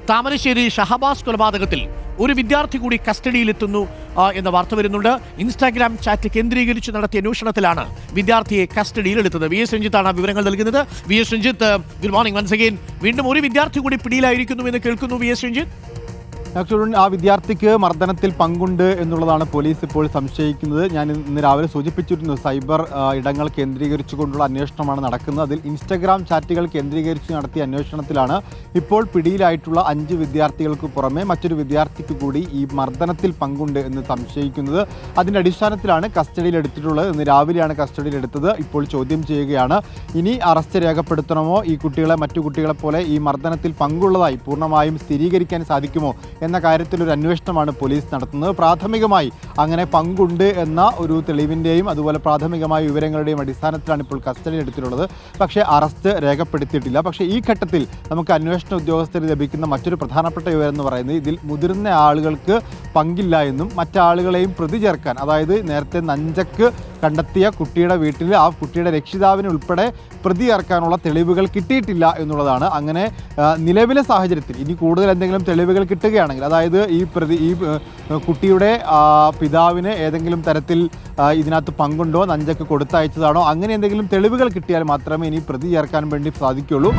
താമരശ്ശേരി ഷഹബാസ് കൊലപാതകത്തിൽ ഒരു വിദ്യാർത്ഥി കൂടി കസ്റ്റഡിയിലെത്തുന്നു എന്ന വാർത്ത വരുന്നുണ്ട്. ഇൻസ്റ്റാഗ്രാം ചാറ്റ് കേന്ദ്രീകരിച്ച് നടത്തിയ അന്വേഷണത്തിലാണ് വിദ്യാർത്ഥിയെ കസ്റ്റഡിയിലെടുത്തത്. വി എസ് രഞ്ജിത്താണ് വിവരങ്ങൾ നൽകുന്നത്. V S Ranjith, good morning once again. വീണ്ടും ഒരു വിദ്യാർത്ഥി കൂടി പിടിയിലായിരിക്കുന്നു എന്ന് കേൾക്കുന്നു. വി എസ് രഞ്ജിത്ത്, ആ വിദ്യാർത്ഥിക്ക് മർദ്ദനത്തിൽ പങ്കുണ്ട് എന്നുള്ളതാണ് പോലീസ് ഇപ്പോൾ സംശയിക്കുന്നത്. ഞാൻ ഇന്ന് രാവിലെ സൂചിപ്പിച്ചിരുന്നു, സൈബർ ഇടങ്ങൾ കേന്ദ്രീകരിച്ചുകൊണ്ടുള്ള അന്വേഷണമാണ് നടക്കുന്നത്. അതിൽ ഇൻസ്റ്റഗ്രാം ചാറ്റുകൾ കേന്ദ്രീകരിച്ച് നടത്തിയ അന്വേഷണത്തിലാണ് ഇപ്പോൾ പിടിയിലായിട്ടുള്ള 5 വിദ്യാർത്ഥികൾക്ക് പുറമെ മറ്റൊരു വിദ്യാർത്ഥിക്ക് കൂടി ഈ മർദ്ദനത്തിൽ പങ്കുണ്ട് എന്ന് സംശയിക്കുന്നത്. അതിൻ്റെ അടിസ്ഥാനത്തിലാണ് കസ്റ്റഡിയിലെടുത്തിട്ടുള്ളത്. ഇന്ന് രാവിലെയാണ് കസ്റ്റഡിയിലെടുത്തത്. ഇപ്പോൾ ചോദ്യം ചെയ്യുകയാണ്. ഇനി അറസ്റ്റ് രേഖപ്പെടുത്തണമോ, ഈ കുട്ടികളെ മറ്റു കുട്ടികളെ പോലെ ഈ മർദ്ദനത്തിൽ പങ്കുള്ളതായി പൂർണ്ണമായും സ്ഥിരീകരിക്കാൻ സാധിക്കുമോ എന്ന കാര്യത്തിലൊരു അന്വേഷണമാണ് പോലീസ് നടത്തുന്നത്. പ്രാഥമികമായി അങ്ങനെ പങ്കുണ്ട് എന്ന ഒരു തെളിവിൻ്റെയും അതുപോലെ പ്രാഥമികമായ വിവരങ്ങളുടെയും അടിസ്ഥാനത്തിലാണ് ഇപ്പോൾ കസ്റ്റഡിയിൽ എടുത്തിട്ടുള്ളത്. പക്ഷേ അറസ്റ്റ് രേഖപ്പെടുത്തിയിട്ടില്ല. പക്ഷേ ഈ ഘട്ടത്തിൽ നമുക്ക് അന്വേഷണ ഉദ്യോഗസ്ഥർ ലഭിക്കുന്ന മറ്റൊരു പ്രധാനപ്പെട്ട വിവരം എന്ന് പറയുന്നത് ഇതിൽ മുതിർന്ന ആളുകൾക്ക് പങ്കില്ല എന്നും മറ്റാളുകളെയും പ്രതി ചേർക്കാൻ, അതായത് നേരത്തെ നഞ്ചക്ക് കണ്ടെത്തിയ കുട്ടിയുടെ വീട്ടിൽ ആ കുട്ടിയുടെ രക്ഷിതാവിന് ഉൾപ്പെടെ പ്രതി ചേർക്കാനുള്ള തെളിവുകൾ കിട്ടിയിട്ടില്ല എന്നുള്ളതാണ്. അങ്ങനെ നിലവിലെ സാഹചര്യത്തിൽ ഇനി കൂടുതൽ എന്തെങ്കിലും തെളിവുകൾ കിട്ടുകയാണെങ്കിൽ, അതായത് ഈ കുട്ടിയുടെ പിതാവിന് ഏതെങ്കിലും തരത്തിൽ ഇതിനകത്ത് പങ്കുണ്ടോ, നഞ്ചക്ക് കൊടുത്തയച്ചതാണോ, അങ്ങനെ എന്തെങ്കിലും തെളിവുകൾ കിട്ടിയാൽ മാത്രമേ ഇനി പ്രതി ചേർക്കാൻ വേണ്ടി സാധിക്കുകയുള്ളൂ.